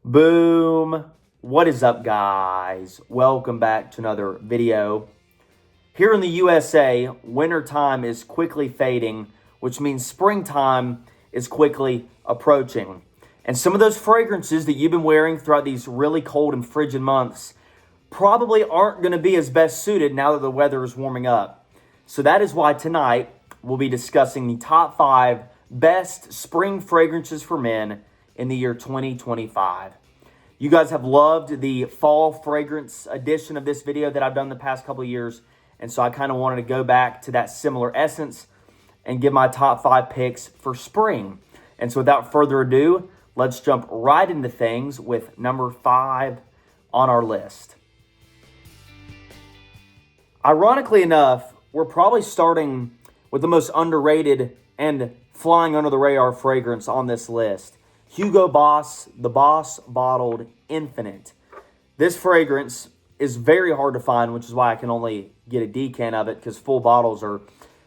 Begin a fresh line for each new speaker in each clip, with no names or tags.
Boom. What is up, guys? Welcome back to another video. Here in the USA, wintertime is quickly fading, which means springtime is quickly approaching. And some of those fragrances that you've been wearing throughout these really cold and frigid months probably aren't going to be as best suited now that the weather is warming up. So that is why tonight we'll be discussing the top 5 best spring fragrances for men in the year 2025. You guys have loved the fall fragrance edition of this video that I've done the past couple of years, and so I kind of wanted to go back to that similar essence and give my top 5 picks for spring. And so without further ado, let's jump right into things with number 5 on our list. Ironically enough, we're probably starting with the most underrated and flying under the radar fragrance on this list. Hugo Boss, the Boss Bottled Infinite. This fragrance is very hard to find, which is why I can only get a decan of it because full bottles are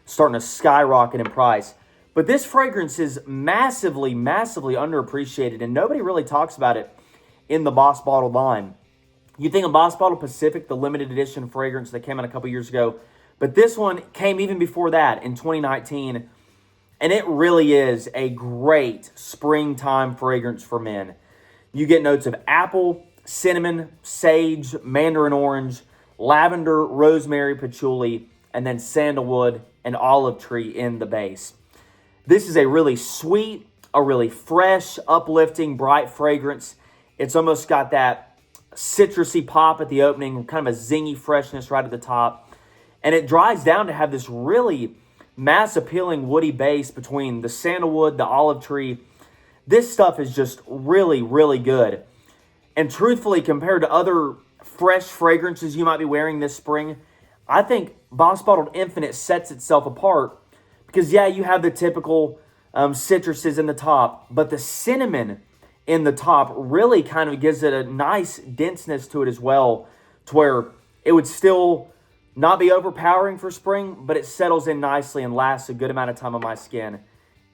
starting to skyrocket in price. But this fragrance is massively underappreciated, and nobody really talks about it in the Boss Bottled line. You think of Boss Bottled Pacific, the limited edition fragrance that came out a couple years ago, but this one came even before that in 2019. And it really is a great springtime fragrance for men. You get notes of apple, cinnamon, sage, mandarin orange, lavender, rosemary, patchouli, and then sandalwood and olive tree in the base. This is a really sweet, a really fresh, uplifting, bright fragrance. It's almost got that citrusy pop at the opening, kind of a zingy freshness right at the top. And it dries down to have this really mass appealing woody base between the sandalwood, the olive tree. This stuff is just really good. And truthfully, compared to other fresh fragrances you might be wearing this spring, I think Boss Bottled Infinite sets itself apart because, yeah, you have the typical citruses in the top, but the cinnamon in the top really kind of gives it a nice denseness to it as well, to where it would still not be overpowering for spring, but it settles in nicely and lasts a good amount of time on my skin.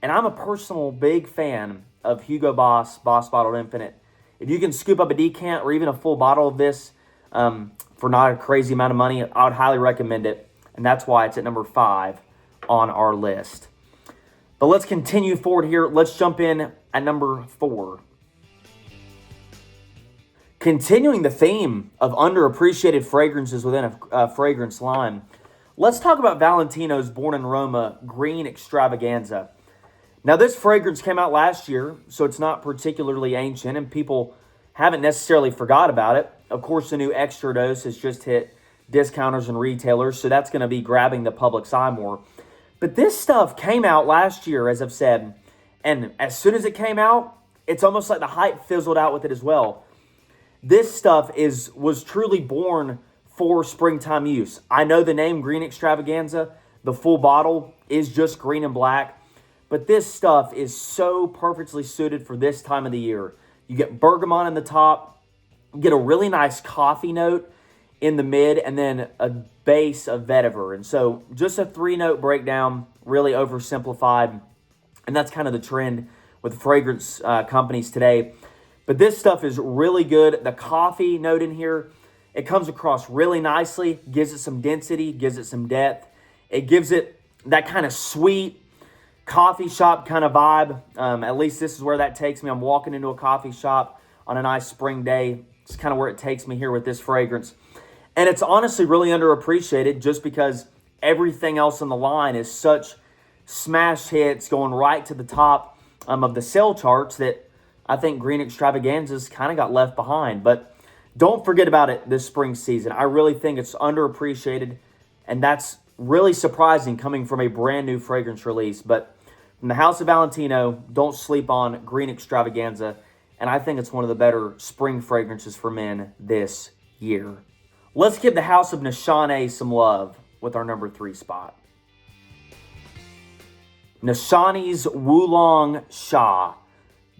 And I'm a personal big fan of Hugo Boss Bottled Infinite. If you can scoop up a decant or even a full bottle of this for not a crazy amount of money, I would highly recommend it. And that's why it's at number 5 on our list. But let's continue forward here. Let's jump in at number 4. Continuing the theme of underappreciated fragrances within a fragrance line, let's talk about Valentino's Born in Roma Green Extravaganza. Now, this fragrance came out last year, so it's not particularly ancient, and people haven't necessarily forgot about it. Of course, the new Extra Dose has just hit discounters and retailers, so that's going to be grabbing the public's eye more. But this stuff came out last year, as I've said, and as soon as it came out, it's almost like the hype fizzled out with it as well. This stuff was truly born for springtime use. I know the name Green Extravaganza. The full bottle is just green and black. But this stuff is so perfectly suited for this time of the year. You get bergamot in the top. You get a really nice coffee note in the mid. And then a base of vetiver. And so just a 3-note breakdown, really oversimplified. And that's kind of the trend with fragrance companies today. But this stuff is really good. The coffee note in here, it comes across really nicely, gives it some density, gives it some depth. It gives it that kind of sweet coffee shop kind of vibe. At least this is where that takes me. I'm walking into a coffee shop on a nice spring day. It's kind of where it takes me here with this fragrance. And it's honestly really underappreciated just because everything else in the line is such smash hits going right to the top of the sale charts that I think Green Extravaganzas kind of got left behind. But don't forget about it this spring season. I really think it's underappreciated, and that's really surprising coming from a brand new fragrance release. But from the House of Valentino, don't sleep on Green Extravaganza, and I think it's one of the better spring fragrances for men this year. Let's give the House of Nishane some love with our number 3 spot. Nishane's Wulong Sha.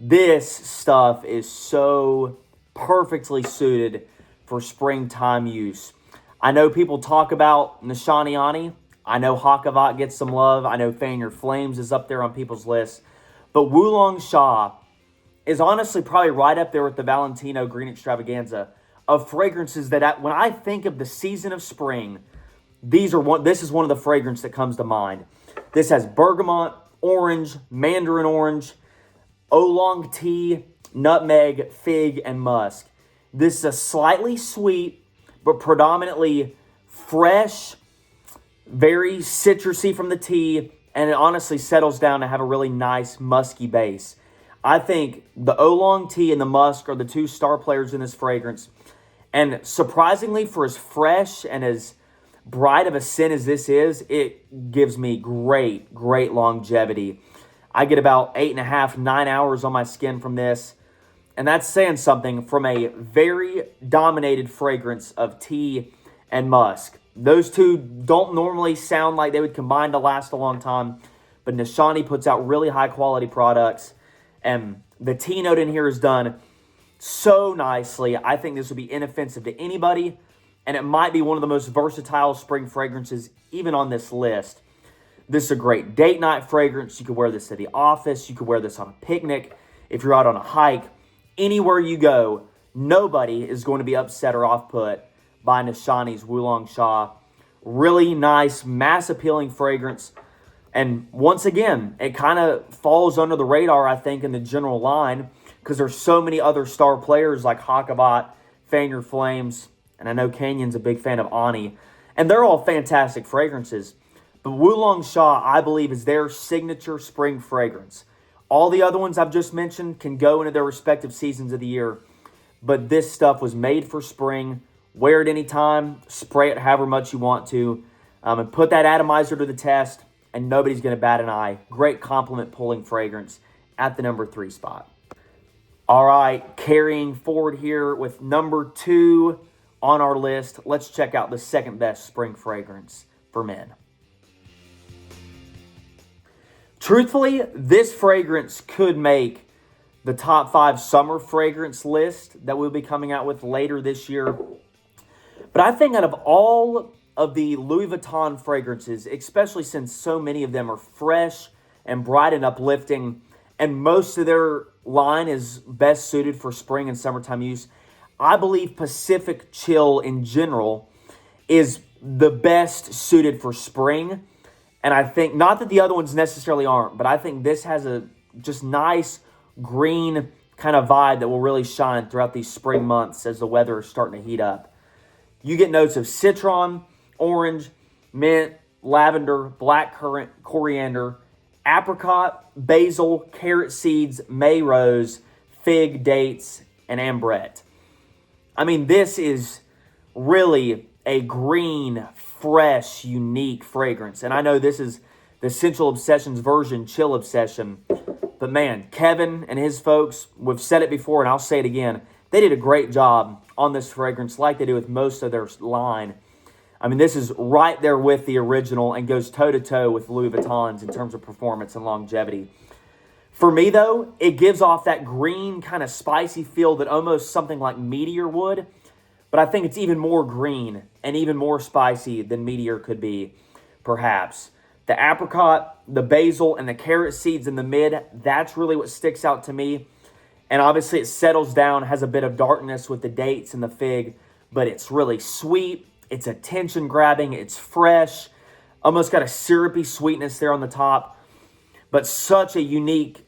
This stuff is so perfectly suited for springtime use. I know people talk about Nishane Ani. I know Hakavat gets some love. I know Fan Your Flames is up there on people's lists. But Wulong Sha is honestly probably right up there with the Valentino Green Extravaganza of fragrances that when I think of the season of spring, this is one of the fragrances that comes to mind. This has bergamot, orange, mandarin orange, oolong tea, nutmeg, fig, and musk. This is a slightly sweet, but predominantly fresh, very citrusy from the tea, and it honestly settles down to have a really nice musky base. I think the oolong tea and the musk are the two star players in this fragrance. And surprisingly, for as fresh and as bright of a scent as this is, it gives me great, great longevity. I get about 8.5, 9 hours on my skin from this. And that's saying something from a very dominated fragrance of tea and musk. Those two don't normally sound like they would combine to last a long time, but Nishani puts out really high quality products, and the tea note in here is done so nicely. I think this would be inoffensive to anybody, and it might be one of the most versatile spring fragrances even on this list. This is a great date night fragrance. You could wear this to the office. You could wear this on a picnic. If you're out on a hike, anywhere you go, nobody is going to be upset or off-put by Nishani's Wulong Sha. Really nice, mass appealing fragrance. And once again, it kind of falls under the radar, I think, in the general line because there's so many other star players like Hakavat, Fan Your Flames, and I know Canyon's a big fan of Ani. And they're all fantastic fragrances. But Wulong Sha, I believe, is their signature spring fragrance. All the other ones I've just mentioned can go into their respective seasons of the year. But this stuff was made for spring. Wear it anytime, spray it however much you want to, and put that atomizer to the test, and nobody's going to bat an eye. Great compliment pulling fragrance at the number 3 spot. All right, carrying forward here with number 2 on our list, let's check out the second best spring fragrance for men. Truthfully, this fragrance could make the top 5 summer fragrance list that we'll be coming out with later this year. But I think out of all of the Louis Vuitton fragrances, especially since so many of them are fresh and bright and uplifting, and most of their line is best suited for spring and summertime use, I believe Pacific Chill in general is the best suited for spring. And I think, not that the other ones necessarily aren't, but I think this has a just nice green kind of vibe that will really shine throughout these spring months as the weather is starting to heat up. You get notes of citron, orange, mint, lavender, blackcurrant, coriander, apricot, basil, carrot seeds, May rose, fig, dates, and ambrette. I mean, this is really a green, fresh, unique fragrance. And I know this is the Sensual Obsessions version, Chill Obsession. But man, Kevin and his folks, we've said it before and I'll say it again, they did a great job on this fragrance like they do with most of their line. I mean, this is right there with the original and goes toe-to-toe with Louis Vuitton's in terms of performance and longevity. For me, though, it gives off that green kind of spicy feel that almost something like Meteor would. But I think it's even more green and even more spicy than Meteor could be, perhaps. The apricot, the basil, and the carrot seeds in the mid, that's really what sticks out to me. And obviously it settles down, has a bit of darkness with the dates and the fig, but it's really sweet, it's attention-grabbing, it's fresh, almost got a syrupy sweetness there on the top, but such a unique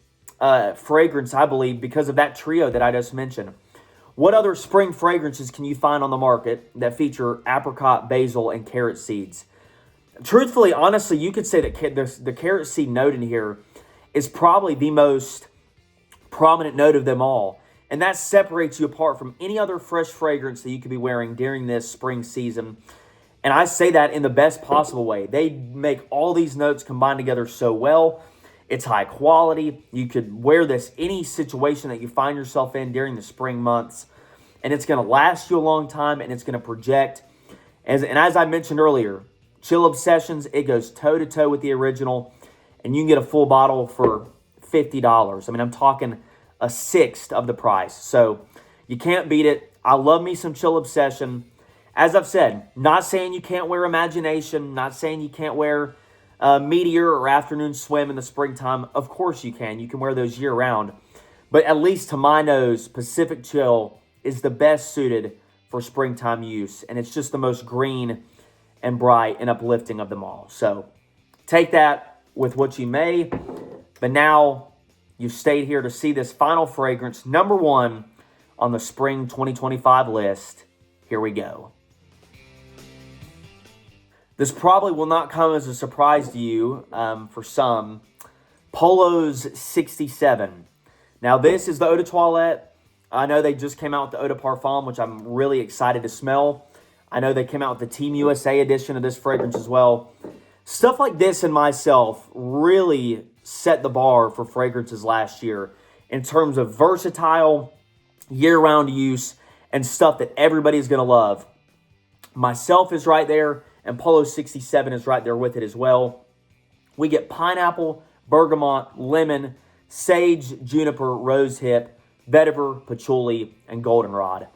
fragrance, I believe, because of that trio that I just mentioned. What other spring fragrances can you find on the market that feature apricot, basil, and carrot seeds? Truthfully, honestly, you could say that the carrot seed note in here is probably the most prominent note of them all. And that separates you apart from any other fresh fragrance that you could be wearing during this spring season. And I say that in the best possible way. They make all these notes combine together so well. It's high quality. You could wear this any situation that you find yourself in during the spring months. And it's going to last you a long time and it's going to project. As I mentioned earlier, Chill Obsessions, it goes toe-to-toe with the original. And you can get a full bottle for $50. I mean, I'm talking a sixth of the price. So you can't beat it. I love me some Chill Obsession. As I've said, not saying you can't wear Imagination, not saying you can't wear Meteor or Afternoon Swim in the springtime. Of course you can. You can wear those year-round. But at least to my nose, Pacific Chill is the best suited for springtime use. And it's just the most green and bright and uplifting of them all. So take that with what you may. But now you've stayed here to see this final fragrance, number 1 on the spring 2025 list. Here we go. This probably will not come as a surprise to you for some. Polo's 67. Now, this is the Eau de Toilette. I know they just came out with the Eau de Parfum, which I'm really excited to smell. I know they came out with the Team USA edition of this fragrance as well. Stuff like this and myself really set the bar for fragrances last year in terms of versatile, year-round use, and stuff that everybody's going to love. Myself is right there, and Polo 67 is right there with it as well. We get pineapple, bergamot, lemon, sage, juniper, rosehip, vetiver, patchouli, and goldenrod.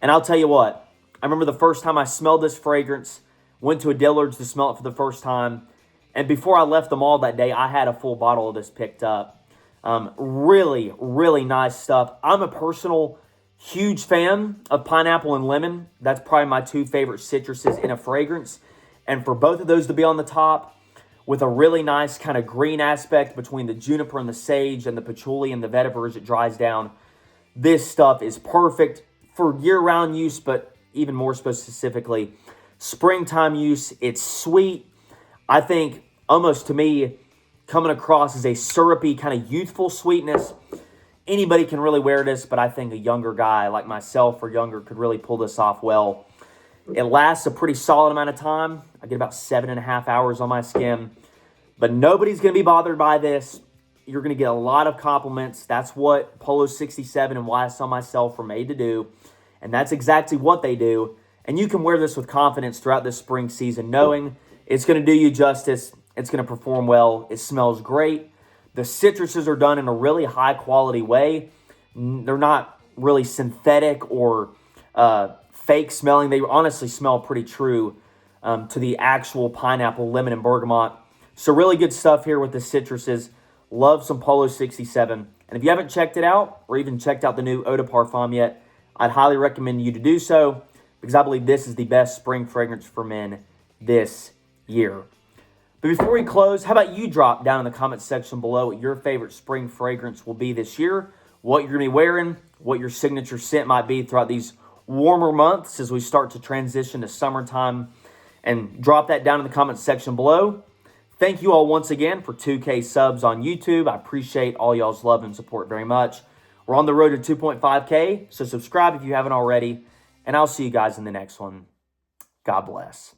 And I'll tell you what, I remember the first time I smelled this fragrance, went to a Dillard's to smell it for the first time, and before I left the mall that day, I had a full bottle of this picked up. Really, really nice stuff. I'm a personal huge fan of pineapple and lemon. That's probably my 2 favorite citruses in a fragrance. And for both of those to be on the top with a really nice kind of green aspect between the juniper and the sage and the patchouli and the vetiver as it dries down, this stuff is perfect for year-round use, but even more specifically, springtime use. It's sweet. I think almost to me coming across as a syrupy kind of youthful sweetness. Anybody can really wear this, but I think a younger guy like myself or younger could really pull this off well. It lasts a pretty solid amount of time. I get about 7.5 hours on my skin, but nobody's going to be bothered by this. You're going to get a lot of compliments. That's what Polo 67 and Why I Saw Myself were made to do, and that's exactly what they do. And you can wear this with confidence throughout this spring season, knowing it's going to do you justice. It's going to perform well. It smells great. The citruses are done in a really high-quality way. They're not really synthetic or fake smelling. They honestly smell pretty true to the actual pineapple, lemon, and bergamot. So really good stuff here with the citruses. Love some Polo 67. And if you haven't checked it out or even checked out the new Eau de Parfum yet, I'd highly recommend you to do so because I believe this is the best spring fragrance for men this year. But before we close, how about you drop down in the comments section below what your favorite spring fragrance will be this year, what you're going to be wearing, what your signature scent might be throughout these warmer months as we start to transition to summertime, and drop that down in the comments section below. Thank you all once again for 2K subs on YouTube. I appreciate all y'all's love and support very much. We're on the road to 2.5K, so subscribe if you haven't already, and I'll see you guys in the next one. God bless.